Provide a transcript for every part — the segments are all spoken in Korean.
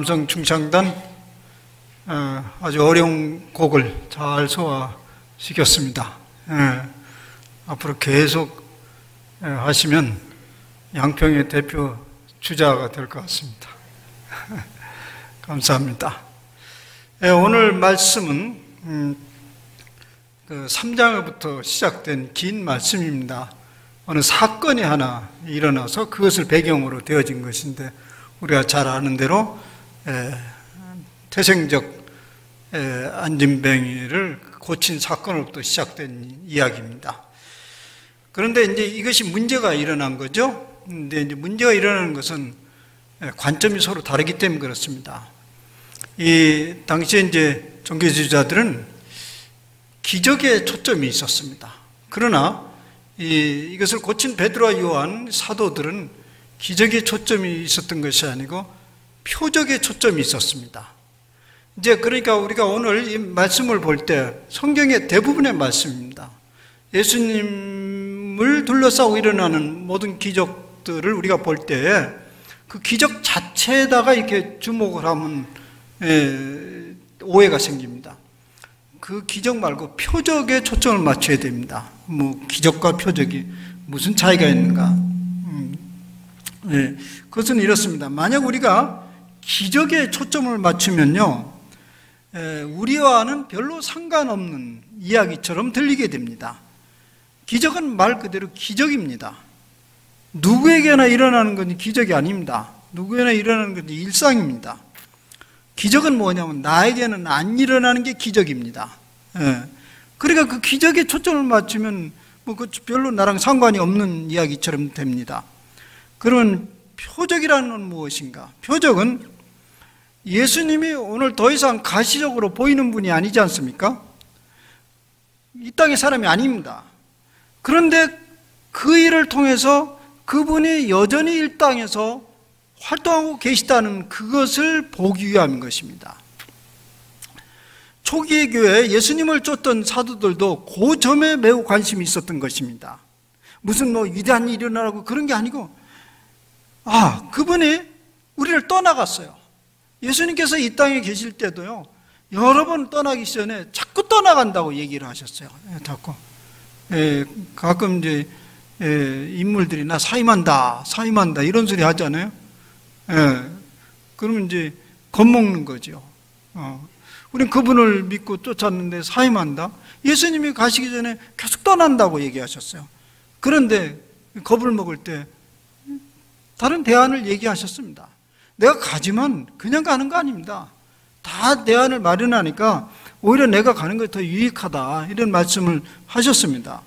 남성 중창단 아주 어려운 곡을 잘 소화시켰습니다. 앞으로 계속 하시면 양평의 대표 주자가 될 것 같습니다. 감사합니다. 오늘 말씀은 3장부터 시작된 긴 말씀입니다. 어느 사건이 하나 일어나서 그것을 배경으로 되어진 것인데, 우리가 잘 아는 대로 태생적 안진뱅이를 고친 사건으로부터 시작된 이야기입니다. 그런데 이제 이것이 문제가 일어난 거죠. 근데 이제 문제가 일어나는 것은 관점이 서로 다르기 때문에 그렇습니다. 이 당시에 이제 종교 지도자들은 기적에 초점이 있었습니다. 그러나 이것을 고친 베드로와 요한 사도들은 기적에 초점이 있었던 것이 아니고 표적에 초점이 있었습니다. 이제 그러니까 우리가 오늘 이 말씀을 볼 때 성경의 대부분의 말씀입니다. 예수님을 둘러싸고 일어나는 모든 기적들을 우리가 볼 때 그 기적 자체에다가 이렇게 주목을 하면 오해가 생깁니다. 그 기적 말고 표적에 초점을 맞춰야 됩니다. 뭐 기적과 표적이 무슨 차이가 있는가? 그것은 이렇습니다. 만약 우리가 기적에 초점을 맞추면요, 우리와는 별로 상관없는 이야기처럼 들리게 됩니다. 기적은 말 그대로 기적입니다. 누구에게나 일어나는 건 기적이 아닙니다. 누구에게나 일어나는 건 일상입니다. 기적은 뭐냐면 나에게는 안 일어나는 게 기적입니다. 그러니까 그 기적에 초점을 맞추면 뭐 그 별로 나랑 상관이 없는 이야기처럼 됩니다. 그러면 표적이라는 건 무엇인가? 표적은 예수님이 오늘 더 이상 가시적으로 보이는 분이 아니지 않습니까? 이 땅의 사람이 아닙니다. 그런데 그 일을 통해서 그분이 여전히 이 땅에서 활동하고 계시다는 그것을 보기 위함인 것입니다. 초기의 교회에 예수님을 쫓던 사도들도 그 점에 매우 관심이 있었던 것입니다. 무슨 뭐 위대한 일이 일어나고 그런 게 아니고, 그분이 우리를 떠나갔어요. 예수님께서 이 땅에 계실 때도요, 여러 번 떠나기 전에 자꾸 떠나간다고 얘기를 하셨어요. 자꾸. 가끔 이제 인물들이 나 사임한다 이런 소리 하잖아요. 그러면 이제 겁먹는 거죠. 우린 그분을 믿고 쫓았는데 사임한다? 예수님이 가시기 전에 계속 떠난다고 얘기하셨어요. 그런데 겁을 먹을 때 다른 대안을 얘기하셨습니다. 내가 가지만 그냥 가는 거 아닙니다. 다 대안을 마련하니까 오히려 내가 가는 것이 더 유익하다, 이런 말씀을 하셨습니다.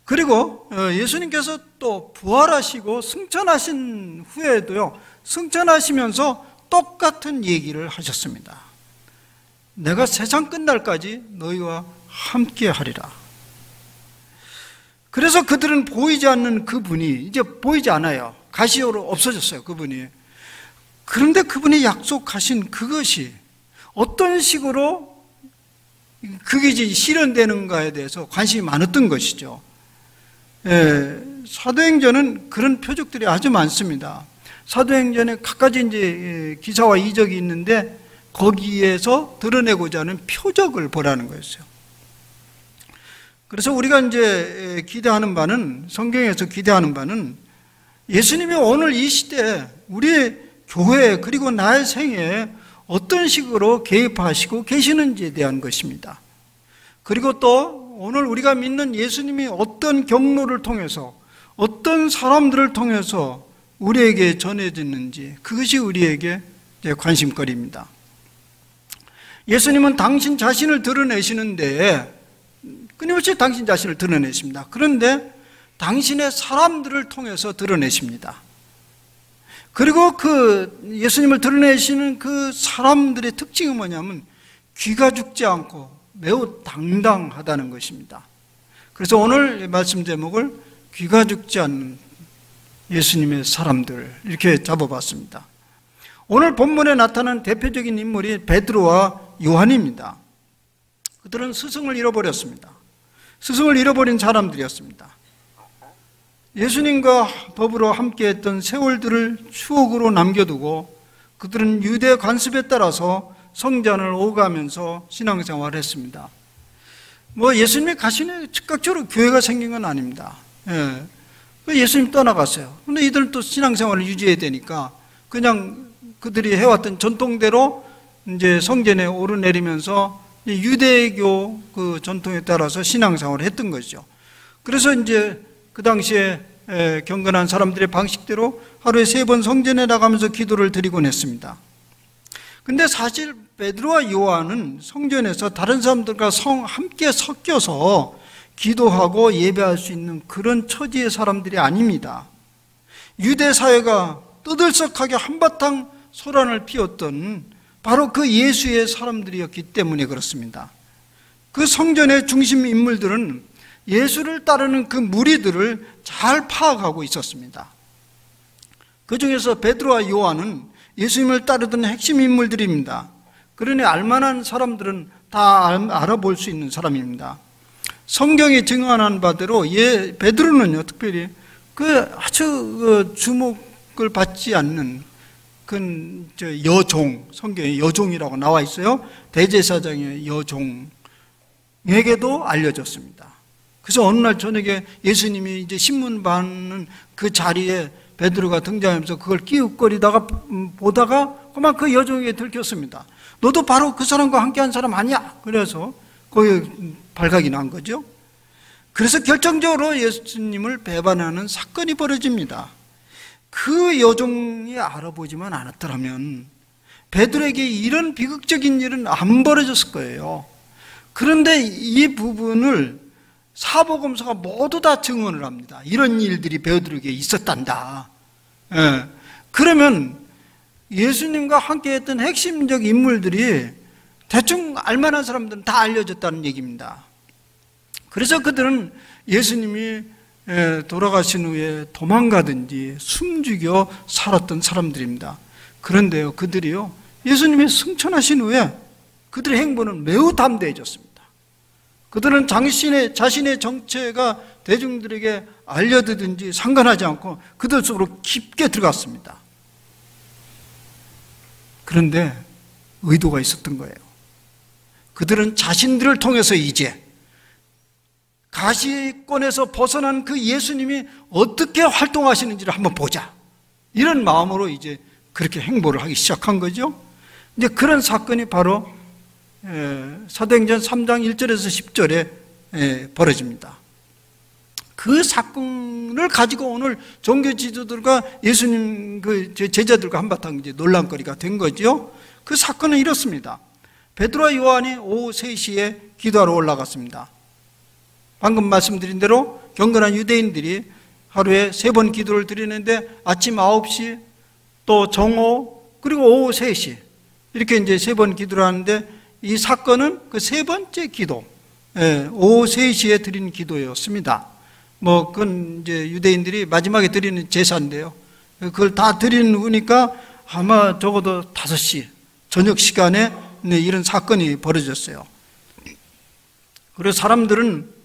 그리고 예수님께서 또 부활하시고 승천하신 후에도요, 승천하시면서 똑같은 얘기를 하셨습니다. 내가 세상 끝날까지 너희와 함께 하리라. 그래서 그들은 보이지 않는 그분이 이제 보이지 않아요. 가시오로 없어졌어요, 그분이. 그런데 그분이 약속하신 그것이 어떤 식으로 그게 이제 실현되는가에 대해서 관심이 많았던 것이죠. 사도행전은 그런 표적들이 아주 많습니다. 사도행전에 갖가지 이제 기사와 이적이 있는데 거기에서 드러내고자 하는 표적을 보라는 거였어요. 그래서 우리가 이제 기대하는 바는, 성경에서 기대하는 바는 예수님이 오늘 이 시대에 우리의 교회 그리고 나의 생애에 어떤 식으로 개입하시고 계시는지에 대한 것입니다. 그리고 또 오늘 우리가 믿는 예수님이 어떤 경로를 통해서 어떤 사람들을 통해서 우리에게 전해지는지, 그것이 우리에게 관심거리입니다. 예수님은 당신 자신을 드러내시는데 끊임없이 당신 자신을 드러내십니다. 그런데 당신의 사람들을 통해서 드러내십니다. 그리고 그 예수님을 드러내시는 그 사람들의 특징이 뭐냐면 귀가 죽지 않고 매우 당당하다는 것입니다. 그래서 오늘 말씀 제목을 귀가 죽지 않는 예수님의 사람들, 이렇게 잡아봤습니다. 오늘 본문에 나타난 대표적인 인물이 베드로와 요한입니다. 그들은 스승을 잃어버렸습니다. 스승을 잃어버린 사람들이었습니다. 예수님과 더불어 함께했던 세월들을 추억으로 남겨두고 그들은 유대 관습에 따라서 성전을 오가면서 신앙생활을 했습니다. 예수님이 가시네 즉각적으로 교회가 생긴 건 아닙니다. 예수님 떠나갔어요. 근데 이들은 또 신앙생활을 유지해야 되니까 그냥 그들이 해왔던 전통대로 이제 성전에 오르내리면서 유대교 그 전통에 따라서 신앙생활을 했던 것이죠. 그래서 이제 그 당시에 경건한 사람들의 방식대로 하루에 3번 성전에 나가면서 기도를 드리곤 했습니다. 근데 사실 베드로와 요한은 성전에서 다른 사람들과 함께 섞여서 기도하고 예배할 수 있는 그런 처지의 사람들이 아닙니다. 유대 사회가 떠들썩하게 한바탕 소란을 피웠던 바로 그 예수의 사람들이었기 때문에 그렇습니다. 그 성전의 중심 인물들은 예수를 따르는 그 무리들을 잘 파악하고 있었습니다. 그 중에서 베드로와 요한은 예수님을 따르던 핵심 인물들입니다. 그러니 알만한 사람들은 다 알아볼 수 있는 사람입니다. 성경이 증언한 바대로 베드로는요, 특별히 아주 주목을 받지 않는 여종, 성경에 여종이라고 나와 있어요. 대제사장의 여종에게도 알려졌습니다. 그래서 어느 날 저녁에 예수님이 이제 신문 받는 그 자리에 베드로가 등장하면서 그걸 끼웃거리다가 보다가 그만 그 여종에게 들켰습니다. 너도 바로 그 사람과 함께한 사람 아니야? 그래서 거기에 발각이 난 거죠. 그래서 결정적으로 예수님을 배반하는 사건이 벌어집니다. 그 여종이 알아보지만 않았더라면 베드로에게 이런 비극적인 일은 안 벌어졌을 거예요. 그런데 이 부분을 사복음서가 모두 다 증언을 합니다. 이런 일들이 베드로에게 있었단다. 그러면 예수님과 함께 했던 핵심적 인물들이 대충 알만한 사람들은 다 알려졌다는 얘기입니다. 그래서 그들은 예수님이 돌아가신 후에 도망가든지 숨죽여 살았던 사람들입니다. 그런데요, 그들이요, 예수님이 승천하신 후에 그들의 행보는 매우 담대해졌습니다. 그들은 자신의 정체가 대중들에게 알려지든지 상관하지 않고 그들 속으로 깊게 들어갔습니다. 그런데 의도가 있었던 거예요. 그들은 자신들을 통해서 이제 가시권에서 벗어난 그 예수님이 어떻게 활동하시는지를 한번 보자, 이런 마음으로 이제 그렇게 행보를 하기 시작한 거죠. 이제 그런 사건이 바로 사도행전 3장 1절에서 10절에 벌어집니다. 그 사건을 가지고 오늘 종교 지도들과 예수님 그 제자들과 한바탕 이제 논란거리가 된 거죠. 그 사건은 이렇습니다. 베드로와 요한이 오후 3시에 기도하러 올라갔습니다. 방금 말씀드린 대로 경건한 유대인들이 하루에 3번 기도를 드리는데 아침 9시, 또 정오, 그리고 오후 3시 이렇게 이제 3번 기도를 하는데 이 사건은 그 3번째 기도, 오후 3시에 드린 기도였습니다. 그건 이제 유대인들이 마지막에 드리는 제사인데요. 그걸 다 드리는 후니까 아마 적어도 5시, 저녁 시간에 이런 사건이 벌어졌어요. 그래서 사람들은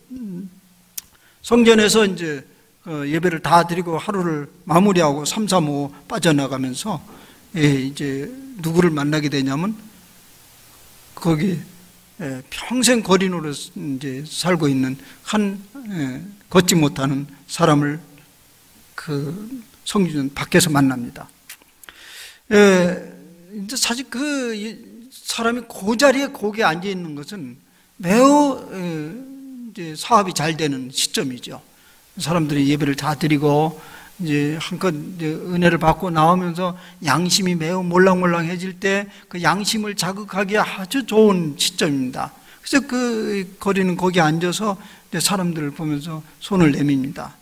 성전에서 이제 예배를 다 드리고 하루를 마무리하고 3, 3, 5 빠져나가면서 이제 누구를 만나게 되냐면 거기 평생 거린으로 이제 살고 있는 한 걷지 못하는 사람을 그 성전 밖에서 만납니다. 이제 사실 그 사람이 그 자리에 거기에 앉아 있는 것은 매우 이제 사업이 잘 되는 시점이죠. 사람들이 예배를 다 드리고 이제 한껏 은혜를 받고 나오면서 양심이 매우 몰랑몰랑해질 때 그 양심을 자극하기에 아주 좋은 시점입니다. 그래서 그 거리는 거기 앉아서 사람들을 보면서 손을 내밉니다.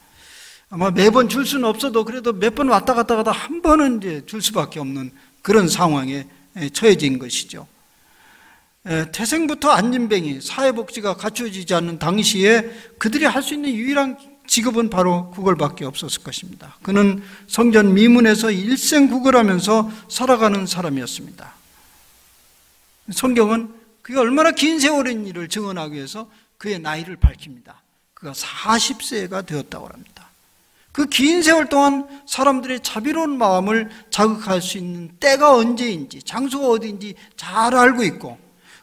아마 매번 줄 수는 없어도 그래도 몇 번 왔다 갔다 하다 한 번은 이제 줄 수밖에 없는 그런 상황에 처해진 것이죠. 태생부터 안진뱅이, 사회복지가 갖춰지지 않는 당시에 그들이 할 수 있는 유일한 직업은 바로 구걸밖에 없었을 것입니다. 그는 성전 미문에서 일생 구걸하면서 살아가는 사람이었습니다. 성경은 그가 얼마나 긴 세월인 일을 증언하기 위해서 그의 나이를 밝힙니다. 그가 40세가 되었다고 합니다. 그 긴 세월 동안 사람들의 자비로운 마음을 자극할 수 있는 때가 언제인지, 장소가 어디인지 잘 알고 있고,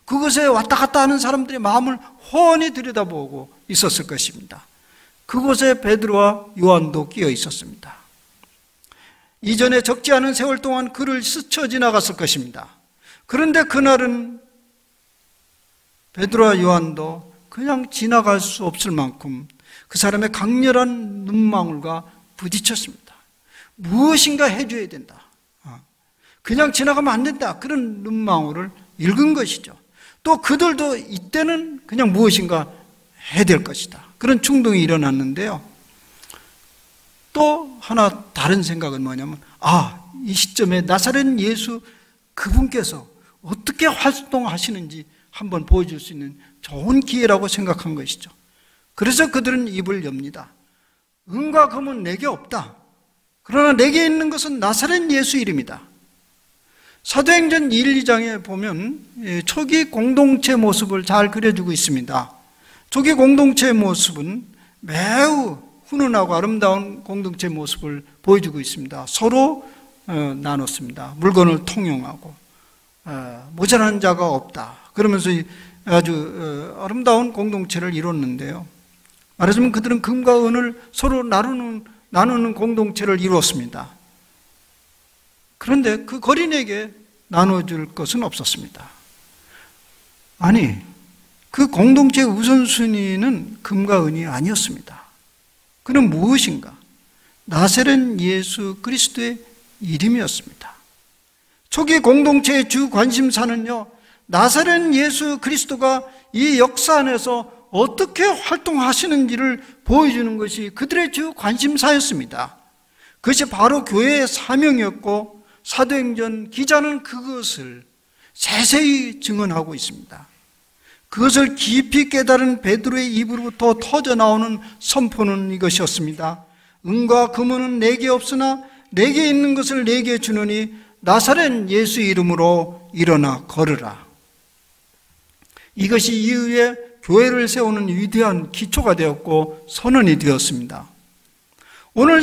그곳에 왔다 갔다 하는 사람들의 마음을 훤히 들여다보고 있었을 것입니다. 그곳에 베드로와 요한도 끼어 있었습니다. 이전에 적지 않은 세월 동안 그를 스쳐 지나갔을 것입니다. 그런데 그날은 베드로와 요한도 그냥 지나갈 수 없을 만큼 그 사람의 강렬한 눈망울과 부딪혔습니다. 무엇인가 해줘야 된다. 그냥 지나가면 안 된다. 그런 눈망울을 읽은 것이죠. 또 그들도 이때는 그냥 무엇인가 해야 될 것이다. 그런 충동이 일어났는데요. 또 하나 다른 생각은 뭐냐면, 이 시점에 나사렛 예수 그분께서 어떻게 활동하시는지 한번 보여줄 수 있는 좋은 기회라고 생각한 것이죠. 그래서 그들은 입을 엽니다. 은과 금은 내게 없다. 그러나 내게 있는 것은 나사렛 예수 이름이다. 사도행전 1, 2장에 보면 초기 공동체 모습을 잘 그려주고 있습니다. 초기 공동체의 모습은 매우 훈훈하고 아름다운 공동체 모습을 보여주고 있습니다. 서로 나눴습니다. 물건을 통용하고 모자란 자가 없다. 그러면서 아주 아름다운 공동체를 이뤘는데요. 말하자면 그들은 금과 은을 서로 나누는 공동체를 이루었습니다. 그런데 그 거린에게 나눠줄 것은 없었습니다. 아니, 그 공동체의 우선순위는 금과 은이 아니었습니다. 그는 무엇인가? 나사렛 예수 그리스도의 이름이었습니다. 초기 공동체의 주 관심사는요, 나사렛 예수 그리스도가 이 역사 안에서 어떻게 활동하시는지를 보여주는 것이 그들의 주 관심사였습니다. 그것이 바로 교회의 사명이었고, 사도행전 기자는 그것을 세세히 증언하고 있습니다. 그것을 깊이 깨달은 베드로의 입으로부터 터져나오는 선포는 이것이었습니다. 은과 금은 내게 없으나 내게 있는 것을 내게 주노니 나사렛 예수 이름으로 일어나 걸으라. 이것이 이후에 교회를 세우는 위대한 기초가 되었고 선언이 되었습니다. 오늘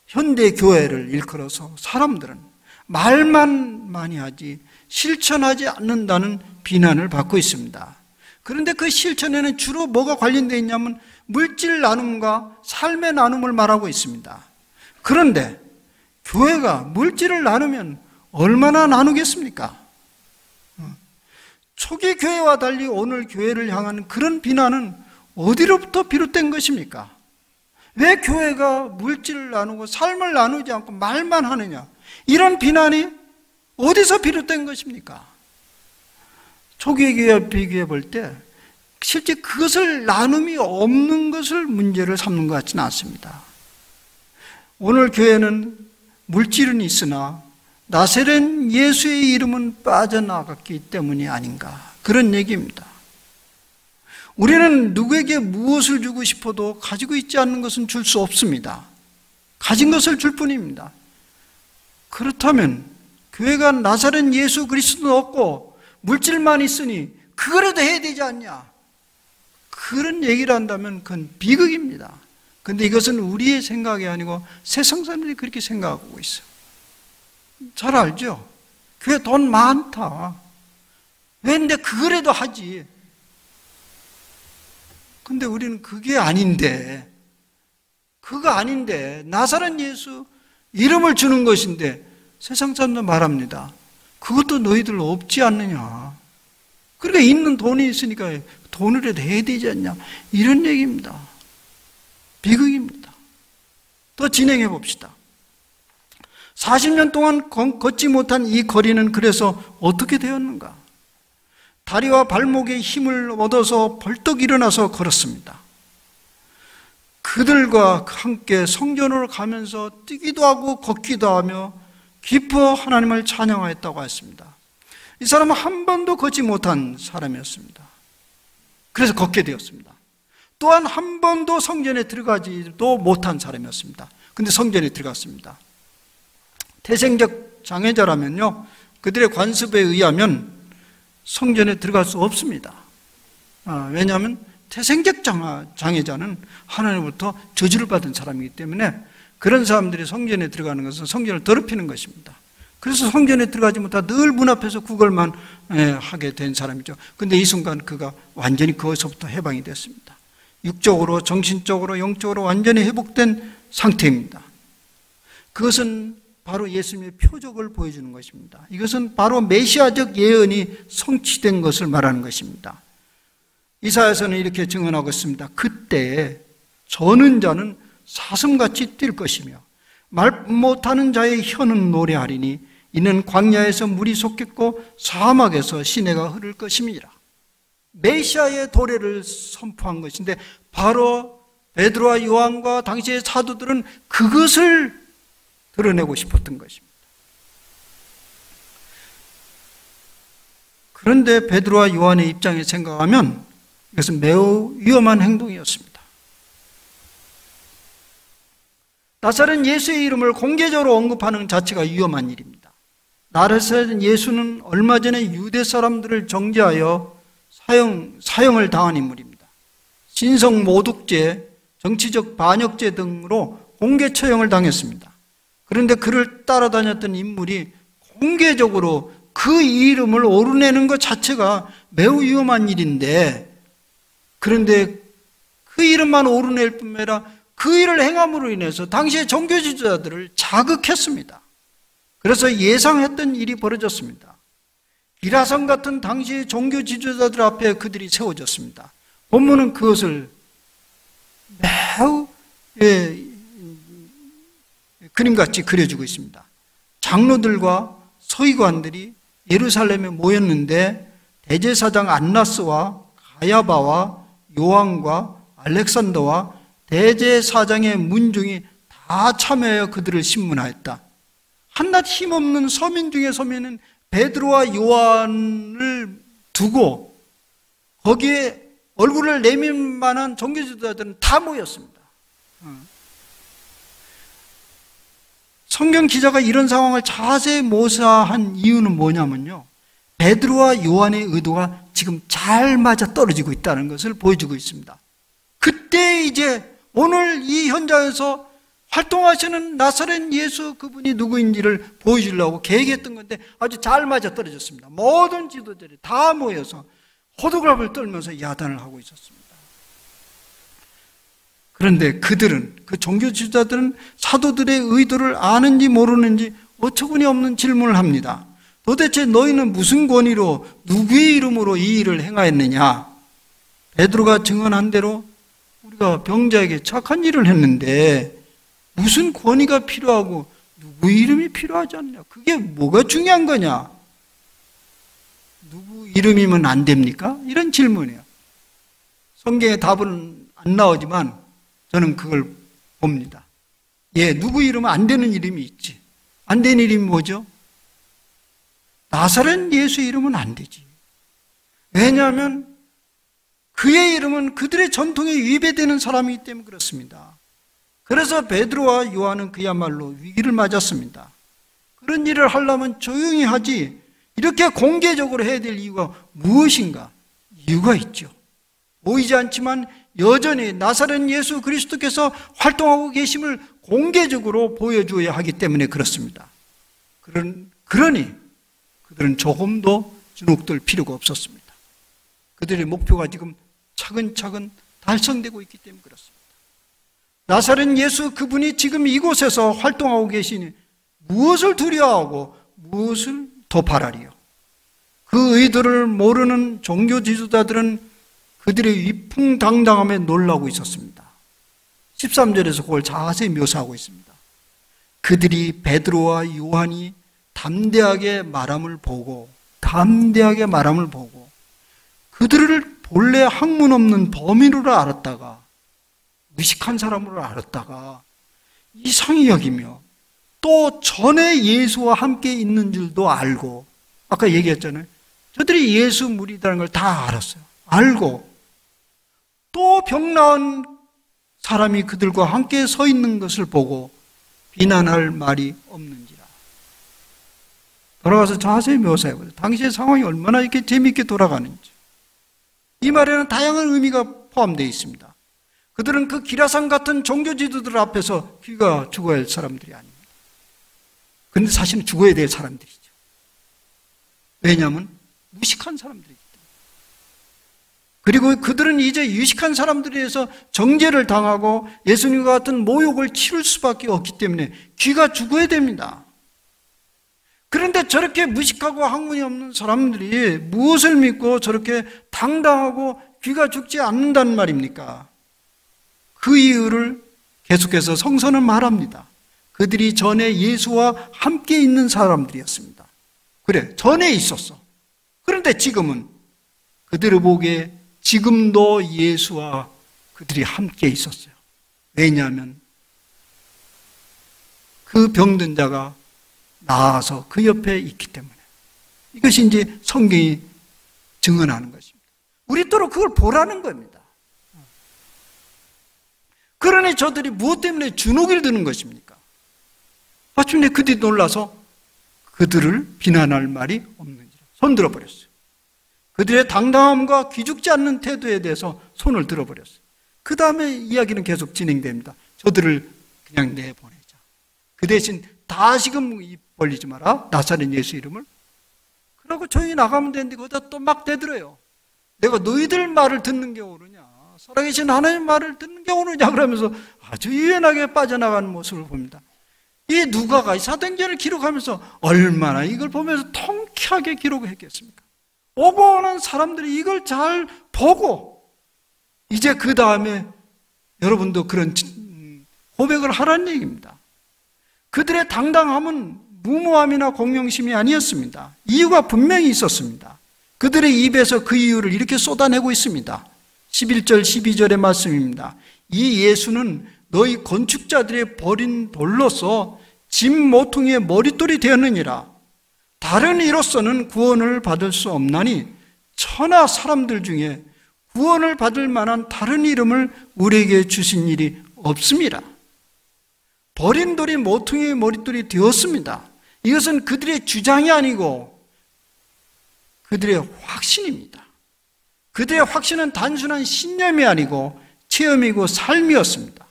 현대교회를 일컬어서 사람들은 말만 많이 하지 실천하지 않는다는 비난을 받고 있습니다. 그런데 그 실천에는 주로 뭐가 관련되어 있냐면 물질 나눔과 삶의 나눔을 말하고 있습니다. 그런데 교회가 물질을 나누면 얼마나 나누겠습니까? 초기 교회와 달리 오늘 교회를 향하는 그런 비난은 어디로부터 비롯된 것입니까? 왜 교회가 물질을 나누고 삶을 나누지 않고 말만 하느냐? 이런 비난이 어디서 비롯된 것입니까? 초기 교회와 비교해 볼 때 실제 그것을 나눔이 없는 것을 문제를 삼는 것 같지는 않습니다. 오늘 교회는 물질은 있으나 나사렛 예수의 이름은 빠져나갔기 때문이 아닌가, 그런 얘기입니다. 우리는 누구에게 무엇을 주고 싶어도 가지고 있지 않는 것은 줄 수 없습니다. 가진 것을 줄 뿐입니다. 그렇다면 교회가 나사렛 예수 그리스도도 없고 물질만 있으니 그거라도 해야 되지 않냐, 그런 얘기를 한다면 그건 비극입니다. 그런데 이것은 우리의 생각이 아니고 세상 사람들이 그렇게 생각하고 있어요. 잘 알죠? 교회 돈 많다. 왜 근데 그거라도 하지. 근데 우리는 그게 아닌데, 그거 아닌데 나사렛 예수 이름을 주는 것인데 세상 사람들 말합니다. 그것도 너희들 없지 않느냐. 그러니까 있는 돈이 있으니까 돈으로도 해야 되지 않냐, 이런 얘기입니다. 비극입니다. 더 진행해 봅시다. 40년 동안 걷지 못한 이 거리는 그래서 어떻게 되었는가? 다리와 발목에 힘을 얻어서 벌떡 일어나서 걸었습니다. 그들과 함께 성전으로 가면서 뛰기도 하고 걷기도 하며 기뻐 하나님을 찬양하였다고 했습니다. 이 사람은 한 번도 걷지 못한 사람이었습니다. 그래서 걷게 되었습니다. 또한 한 번도 성전에 들어가지도 못한 사람이었습니다. 근데 성전에 들어갔습니다. 태생적 장애자라면요, 그들의 관습에 의하면 성전에 들어갈 수 없습니다. 왜냐하면 태생적 장애자는 하나님으로부터 저주를 받은 사람이기 때문에 그런 사람들이 성전에 들어가는 것은 성전을 더럽히는 것입니다. 그래서 성전에 들어가지 못하고 늘 문 앞에서 구걸만 하게 된 사람이죠. 근데 이 순간 그가 완전히 그것부터 해방이 됐습니다. 육적으로, 정신적으로, 영적으로 완전히 회복된 상태입니다. 그것은 바로 예수님의 표적을 보여주는 것입니다. 이것은 바로 메시아적 예언이 성취된 것을 말하는 것입니다. 이사야서는 이렇게 증언하고 있습니다. 그때에 저는 자는 사슴같이 뛸 것이며 말 못하는 자의 혀는 노래하리니 이는 광야에서 물이 솟겠고 사막에서 시내가 흐를 것임이라. 메시아의 도래를 선포한 것인데 바로 베드로와 요한과 당시의 사도들은 그것을 드러내고 싶었던 것입니다. 그런데 베드로와 요한의 입장에 생각하면 이것은 매우 위험한 행동이었습니다. 나사렛 예수의 이름을 공개적으로 언급하는 자체가 위험한 일입니다. 나사렛 예수는 얼마 전에 유대 사람들을 정죄하여 사형을 당한 인물입니다. 신성 모독죄, 정치적 반역죄 등으로 공개 처형을 당했습니다. 그런데 그를 따라다녔던 인물이 공개적으로 그 이름을 오르내는 것 자체가 매우 위험한 일인데, 그런데 그 이름만 오르낼 뿐만 아니라 그 일을 행함으로 인해서 당시의 종교 지도자들을 자극했습니다. 그래서 예상했던 일이 벌어졌습니다. 기라성 같은 당시의 종교 지도자들 앞에 그들이 세워졌습니다. 본문은 그것을 매우 그림같이 그려주고 있습니다. 장로들과 서기관들이 예루살렘에 모였는데 대제사장 안나스와 가야바와 요한과 알렉산더와 대제사장의 문중이 다 참여하여 그들을 신문하였다. 한낱 힘없는 서민 중에 서민은 베드로와 요한을 두고 거기에 얼굴을 내밀 만한 종교지도자들은 다 모였습니다. 성경 기자가 이런 상황을 자세히 묘사한 이유는 뭐냐면요, 베드로와 요한의 의도가 지금 잘 맞아 떨어지고 있다는 것을 보여주고 있습니다. 그때 이제 오늘 이 현장에서 활동하시는 나사렛 예수 그분이 누구인지를 보여주려고 계획했던 건데 아주 잘 맞아 떨어졌습니다. 모든 지도자들이 다 모여서 호들갑을 떨면서 야단을 하고 있었습니다. 그런데 그들은, 그 종교 지도자들은 사도들의 의도를 아는지 모르는지 어처구니 없는 질문을 합니다. 도대체 너희는 무슨 권위로 누구의 이름으로 이 일을 행하였느냐? 베드로가 증언한 대로 우리가 병자에게 착한 일을 했는데 무슨 권위가 필요하고 누구 이름이 필요하지 않냐? 그게 뭐가 중요한 거냐? 누구 이름이면 안 됩니까? 이런 질문이에요. 성경에 답은 안 나오지만 저는 그걸 봅니다. 예, 누구 이름은 안 되는 이름이 있지. 안 되는 이름이 뭐죠? 나사렛 예수 이름은 안 되지. 왜냐하면 그의 이름은 그들의 전통에 위배되는 사람이기 때문에 그렇습니다. 그래서 베드로와 요한은 그야말로 위기를 맞았습니다. 그런 일을 하려면 조용히 하지 이렇게 공개적으로 해야 될 이유가 무엇인가? 이유가 있죠. 보이지 않지만 여전히 나사렛 예수 그리스도께서 활동하고 계심을 공개적으로 보여줘야 하기 때문에 그렇습니다. 그러니 그들은 조금도 주눅들 필요가 없었습니다. 그들의 목표가 지금 차근차근 달성되고 있기 때문에 그렇습니다. 나사렛 예수 그분이 지금 이곳에서 활동하고 계시니 무엇을 두려워하고 무엇을 더 바라리요? 그 의도를 모르는 종교 지도자들은 그들의 위풍당당함에 놀라고 있었습니다. 13절에서 그걸 자세히 묘사하고 있습니다. 그들이 베드로와 요한이 담대하게 말함을 보고 그들을 본래 학문 없는 범인으로 알았다가 무식한 사람으로 알았다가 이상히 여기며 또 전에 예수와 함께 있는 줄도 알고, 아까 얘기했잖아요. 저들이 예수 무리라는 걸 다 알았어요. 알고 또 병 나은 사람이 그들과 함께 서 있는 것을 보고 비난할 말이 없는지라. 돌아가서 자세히 묘사해보세요. 당시의 상황이 얼마나 이렇게 재미있게 돌아가는지. 이 말에는 다양한 의미가 포함되어 있습니다. 그들은 그 기라상 같은 종교 지도들 앞에서 귀가 죽어야 할 사람들이 아닙니다. 그런데 사실은 죽어야 될 사람들이죠. 왜냐하면 무식한 사람들이기 때문에. 그리고 그들은 이제 유식한 사람들에 의해서 정죄를 당하고 예수님과 같은 모욕을 치를 수밖에 없기 때문에 귀가 죽어야 됩니다. 그런데 저렇게 무식하고 학문이 없는 사람들이 무엇을 믿고 저렇게 당당하고 귀가 죽지 않는다는 말입니까? 그 이유를 계속해서 성서는 말합니다. 그들이 전에 예수와 함께 있는 사람들이었습니다. 그래, 전에 있었어. 그런데 지금은 그들을 보기에 지금도 예수와 그들이 함께 있었어요. 왜냐하면 그 병든 자가 나아서 그 옆에 있기 때문에. 이것이 이제 성경이 증언하는 것입니다. 우리 또로 그걸 보라는 겁니다. 그러니 저들이 무엇 때문에 주눅을 드는 것입니까? 마침내 그들이 놀라서 그들을 비난할 말이 없는지라 손 들어버렸어요. 그들의 당당함과 기죽지 않는 태도에 대해서 손을 들어버렸어요. 그 다음에 이야기는 계속 진행됩니다. 저들을 그냥 내보내자. 그 대신 다시금 입 벌리지 마라. 나사렛 예수 이름을. 그러고 조용히 나가면 되는데 거기다 또 막 대들어요. 내가 너희들 말을 듣는 게 옳으냐, 살아계신 하나님 말을 듣는 게 옳으냐 그러면서 아주 유연하게 빠져나가는 모습을 봅니다. 이 누가가 사도행전을 기록하면서 얼마나 이걸 보면서 통쾌하게 기록을 했겠습니까? 오고 오는 사람들이 이걸 잘 보고 이제 그 다음에 여러분도 그런 고백을 하라는 얘기입니다. 그들의 당당함은 무모함이나 공명심이 아니었습니다. 이유가 분명히 있었습니다. 그들의 입에서 그 이유를 이렇게 쏟아내고 있습니다. 11절 12절의 말씀입니다. 이 예수는 너희 건축자들의 버린 돌로서 집 모퉁이의 머릿돌이 되었느니라. 다른 이로서는 구원을 받을 수 없나니 천하 사람들 중에 구원을 받을 만한 다른 이름을 우리에게 주신 일이 없습니다. 버린 돌이 모퉁이의 머릿돌이 되었습니다. 이것은 그들의 주장이 아니고 그들의 확신입니다. 그들의 확신은 단순한 신념이 아니고 체험이고 삶이었습니다.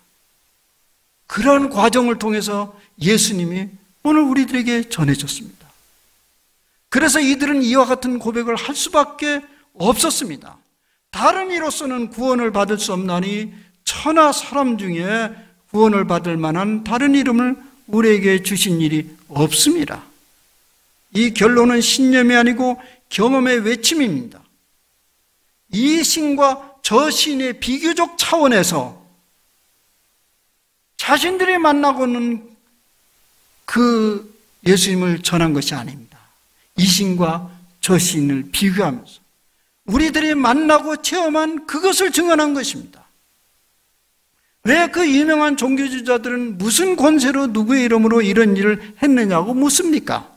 그런 과정을 통해서 예수님이 오늘 우리들에게 전해졌습니다. 그래서 이들은 이와 같은 고백을 할 수밖에 없었습니다. 다른 이로서는 구원을 받을 수 없나니 천하 사람 중에 구원을 받을 만한 다른 이름을 우리에게 주신 일이 없습니다. 이 결론은 신념이 아니고 경험의 외침입니다. 이 신과 저 신의 비교적 차원에서 자신들이 만나고는 그 예수님을 전한 것이 아닙니다. 이 신과 저 신을 비교하면서 우리들이 만나고 체험한 그것을 증언한 것입니다. 왜 그 유명한 종교주의자들은 무슨 권세로 누구의 이름으로 이런 일을 했느냐고 묻습니까?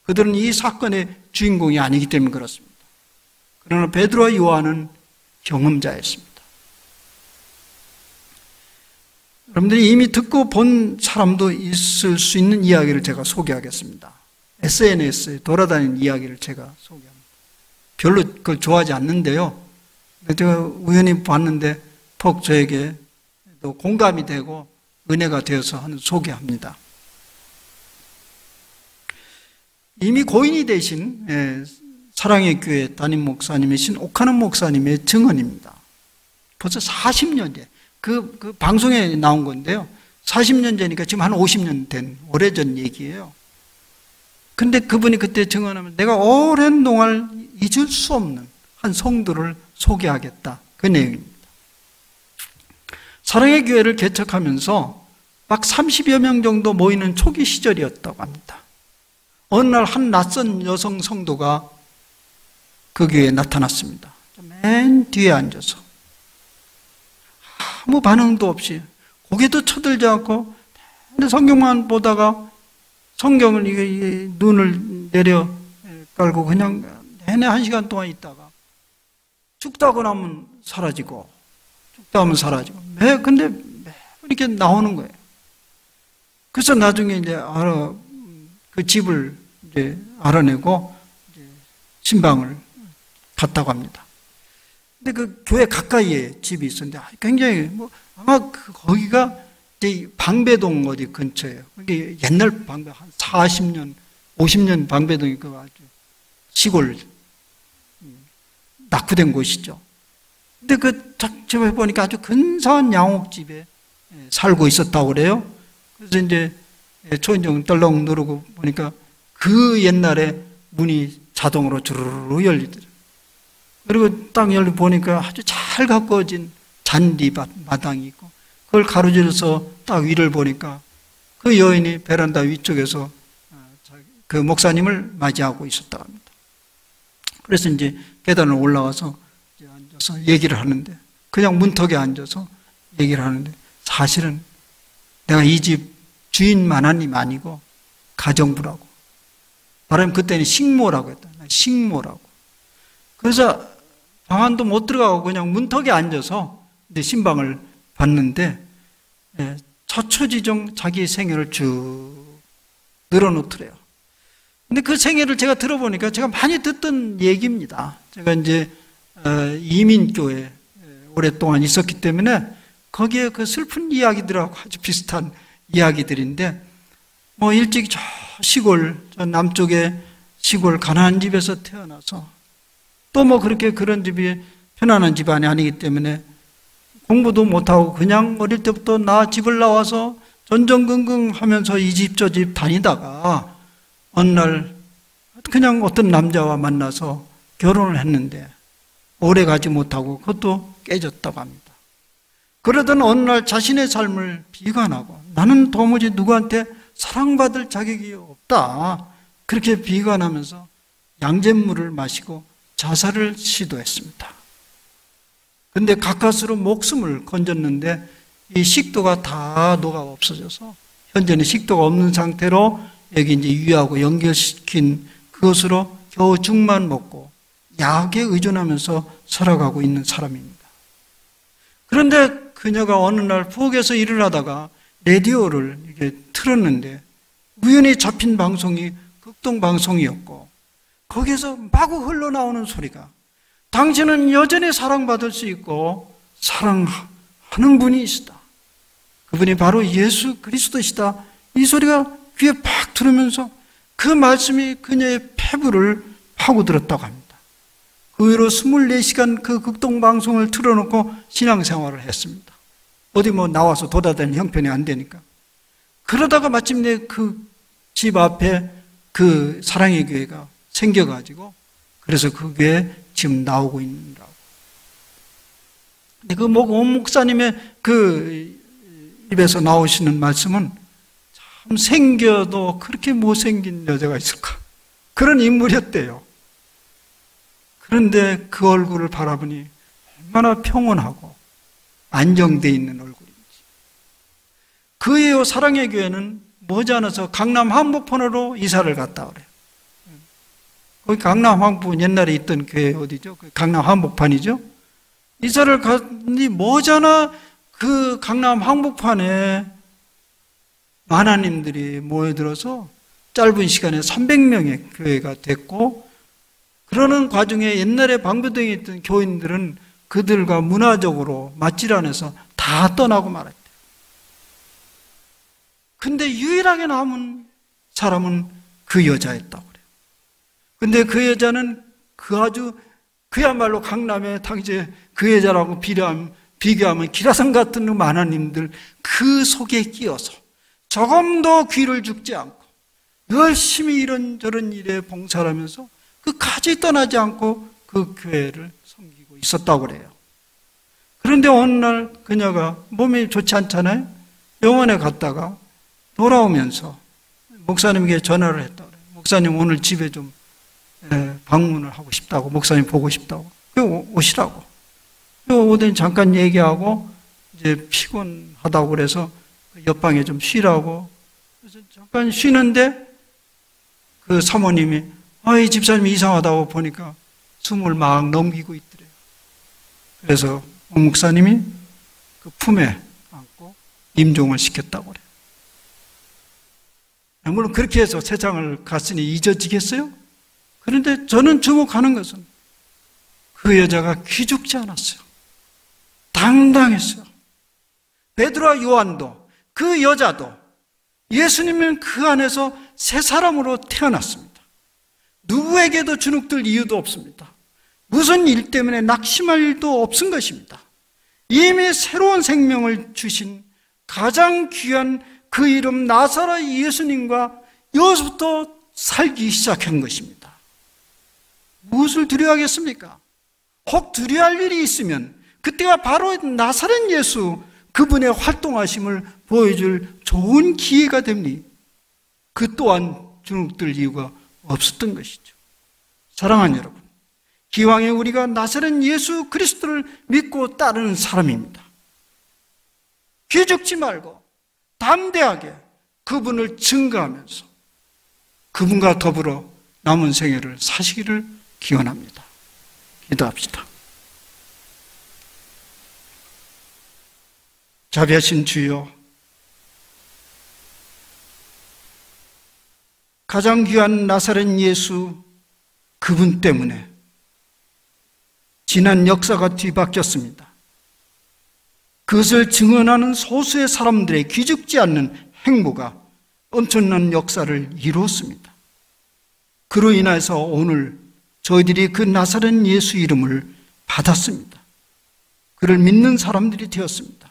그들은 이 사건의 주인공이 아니기 때문에 그렇습니다. 그러나 베드로와 요한은 경험자였습니다. 여러분들이 이미 듣고 본 사람도 있을 수 있는 이야기를 제가 소개하겠습니다. SNS에 돌아다니는 이야기를 제가 소개합니다. 별로 그걸 좋아하지 않는데요. 제가 우연히 봤는데 꼭 저에게 또 공감이 되고 은혜가 되어서 하는 소개합니다. 이미 고인이 되신 사랑의 교회 담임 목사님이신 오카는 목사님의 증언입니다. 벌써 40년 전, 그 방송에 나온 건데요. 40년 전이니까 지금 한 50년 된 오래전 얘기예요. 근데 그분이 그때 증언하면 내가 오랜 동안 잊을 수 없는 한 성도를 소개하겠다. 그 내용입니다. 사랑의 교회를 개척하면서 막 30여 명 정도 모이는 초기 시절이었다고 합니다. 어느 날 한 낯선 여성 성도가 그 교회에 나타났습니다. 맨 뒤에 앉아서 아무 반응도 없이 고개도 쳐들지 않고 성경만 보다가 성경을 이게 눈을 내려 깔고 그냥 내내 1시간 동안 있다가 죽다고 나면 사라지고 죽다 하면 사라지고 근데 매번 이렇게 나오는 거예요. 그래서 나중에 이제 그 집을 이제 알아내고 이제 신방을 갔다고 합니다. 근데 그 교회 가까이에 집이 있었는데 굉장히 뭐 아마 거기가 이제 방배동 어디 근처예요. 그게 옛날 방배 한 40년, 50년 방배동이 그 아주 시골 낙후된 곳이죠. 근데 그 집에 보니까 아주 근사한 양옥집에 살고 있었다고 그래요. 그래서 이제 초인종 떨렁 누르고 보니까 그 옛날에 문이 자동으로 주르르 열리더라고요. 그리고 딱 열려 보니까 아주 잘 가꾸어진 잔디 마당이 있고 그걸 가로질러서 딱 위를 보니까 그 여인이 베란다 위쪽에서 그 목사님을 맞이하고 있었다고 합니다. 그래서 이제 계단을 올라와서 이제 앉아서 얘기를 하는데 그냥 문턱에 앉아서 얘기를 하는데 사실은 내가 이 집 주인 하나님 아니고 가정부라고. 말하면 그때는 식모라고 했다. 식모라고. 그래서 방 안도 못 들어가고 그냥 문턱에 앉아서 이제 신방을 봤는데 처처지종 자기 생애를 쭉 늘어놓더래요. 근데 그 생애를 제가 들어보니까 제가 많이 듣던 얘기입니다. 제가 이제 이민교회 오랫동안 있었기 때문에 거기에 그 슬픈 이야기들하고 아주 비슷한 이야기들인데 뭐 일찍 저 시골, 저 남쪽에 시골 가난한 집에서 태어나서 또 뭐 그렇게 그런 집이 편안한 집안이 아니기 때문에 공부도 못하고 그냥 어릴 때부터 나 집을 나와서 전전긍긍 하면서 이 집 저 집 다니다가 어느 날 그냥 어떤 남자와 만나서 결혼을 했는데 오래 가지 못하고 그것도 깨졌다고 합니다. 그러던 어느 날 자신의 삶을 비관하고 나는 도무지 누구한테 사랑받을 자격이 없다. 그렇게 비관하면서 양잿물을 마시고 자살을 시도했습니다. 근데 가까스로 목숨을 건졌는데 이 식도가 다 녹아 없어져서 현재는 식도가 없는 상태로 여기 이제 위하고 연결시킨 그것으로 겨우 죽만 먹고 약에 의존하면서 살아가고 있는 사람입니다. 그런데 그녀가 어느 날 부엌에서 일을 하다가 라디오를 이렇게 틀었는데 우연히 잡힌 방송이 극동방송이었고 거기에서 마구 흘러나오는 소리가 당신은 여전히 사랑받을 수 있고 사랑하는 분이 있다. 그분이 바로 예수 그리스도시다. 이 소리가 귀에 팍 들으면서 그 말씀이 그녀의 폐부를 파고들었다고 합니다. 그 후로 24시간 그 극동방송을 틀어놓고 신앙생활을 했습니다. 어디 뭐 나와서 돌아다니는 형편이 안 되니까. 그러다가 마침내 그 집 앞에 그 사랑의 교회가 생겨가지고 그래서 그 교회에 지금 나오고 있느라고. 근데 그 목사님의 그 입에서 나오시는 말씀은 참 생겨도 그렇게 못생긴 여자가 있을까? 그런 인물이었대요. 그런데 그 얼굴을 바라보니 얼마나 평온하고 안정되어 있는 얼굴인지. 그 이후 사랑의 교회는 머지않아서 강남 한복판으로 이사를 갔다 그래요. 거기 강남 한복판 옛날에 있던 교회 어디죠? 강남 한복판이죠? 이사를 갔니 머지않아 그 강남 한복판에 만화님들이 모여들어서 짧은 시간에 300명의 교회가 됐고 그러는 과정에 옛날에 방배동에 있던 교인들은 그들과 문화적으로 맞질 않아서 다 떠나고 말았대요. 근데 유일하게 남은 사람은 그 여자였다고 그래요. 근데 그 여자는 그야말로 강남의 당시에 그 여자라고 비교하면 기라성 같은 만화님들 그 속에 끼어서 조금도 귀를 죽지 않고 열심히 이런저런 일에 봉사를 하면서 끝까지 떠나지 않고 그 교회를 섬기고 있었다고 그래요. 그런데 어느 날 그녀가 몸이 좋지 않잖아요. 병원에 갔다가 돌아오면서 목사님에게 전화를 했다고 그래요. 목사님 오늘 집에 좀 방문을 하고 싶다고, 목사님 보고 싶다고. 오시라고. 오더니 잠깐 얘기하고 이제 피곤하다고 그래서 옆방에 좀 쉬라고. 그래서 잠깐 쉬는데 그 사모님이 이 집사님이 이상하다고 보니까 숨을 막 넘기고 있더래요. 그래서 목사님이 그 품에 안고 임종을 시켰다고 그래요. 물론 그렇게 해서 세상을 갔으니 잊어지겠어요? 그런데 저는 주목하는 것은 그 여자가 기죽지 않았어요. 당당했어요. 베드로와 요한도, 그 여자도 예수님은 그 안에서 새 사람으로 태어났습니다. 누구에게도 주눅들 이유도 없습니다. 무슨 일 때문에 낙심할 일도 없은 것입니다. 이미 새로운 생명을 주신 가장 귀한 그 이름 나사렛 예수님과 여기서부터 살기 시작한 것입니다. 무엇을 두려워하겠습니까? 혹 두려워할 일이 있으면 그때가 바로 나사렛 예수 그분의 활동하심을 보여줄 좋은 기회가 됩니. 그 또한 주눅들 이유가 없었던 것이죠. 사랑하는 여러분, 기왕에 우리가 나사렛 예수 그리스도를 믿고 따르는 사람입니다. 기죽지 말고 담대하게 그분을 증거하면서 그분과 더불어 남은 생애를 사시기를 기원합니다. 기도합시다. 자비하신 주여, 가장 귀한 나사렛 예수 그분 때문에 지난 역사가 뒤바뀌었습니다. 그것을 증언하는 소수의 사람들의 기죽지 않는 행보가 엄청난 역사를 이루었습니다. 그로 인해서 오늘 저희들이 그 나사렛 예수 이름을 받았습니다. 그를 믿는 사람들이 되었습니다.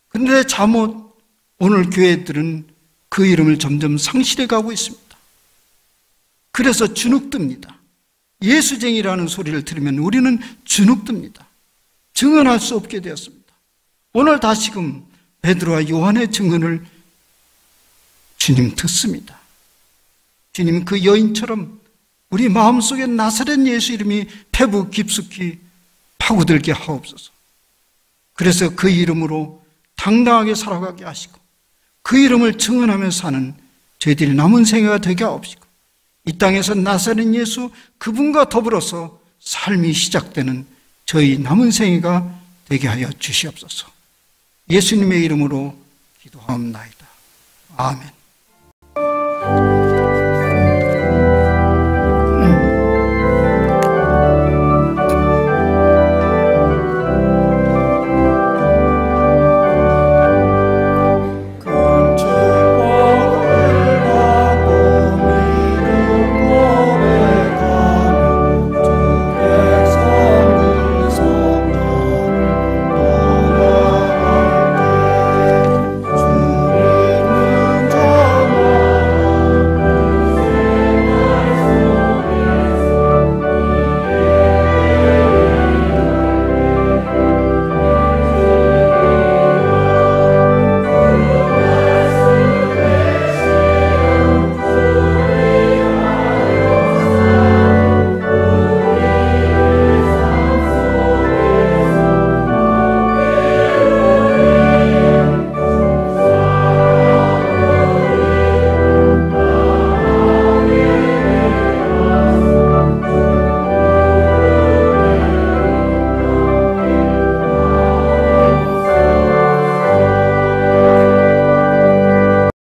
그런데 잘못 오늘 교회들은 그 이름을 점점 상실해 가고 있습니다. 그래서 주눅듭니다. 예수쟁이라는 소리를 들으면 우리는 주눅듭니다. 증언할 수 없게 되었습니다. 오늘 다시금 베드로와 요한의 증언을 주님 듣습니다. 주님, 그 여인처럼 우리 마음속에 나사렛 예수 이름이 패부 깊숙이 파고들게 하옵소서. 그래서 그 이름으로 당당하게 살아가게 하시고 그 이름을 증언하며 사는 저희들이 남은 생애가 되게 하옵시고 이 땅에서 나사렛 예수 그분과 더불어서 삶이 시작되는 저희 남은 생애가 되게 하여 주시옵소서. 예수님의 이름으로 기도하옵나이다. 아멘.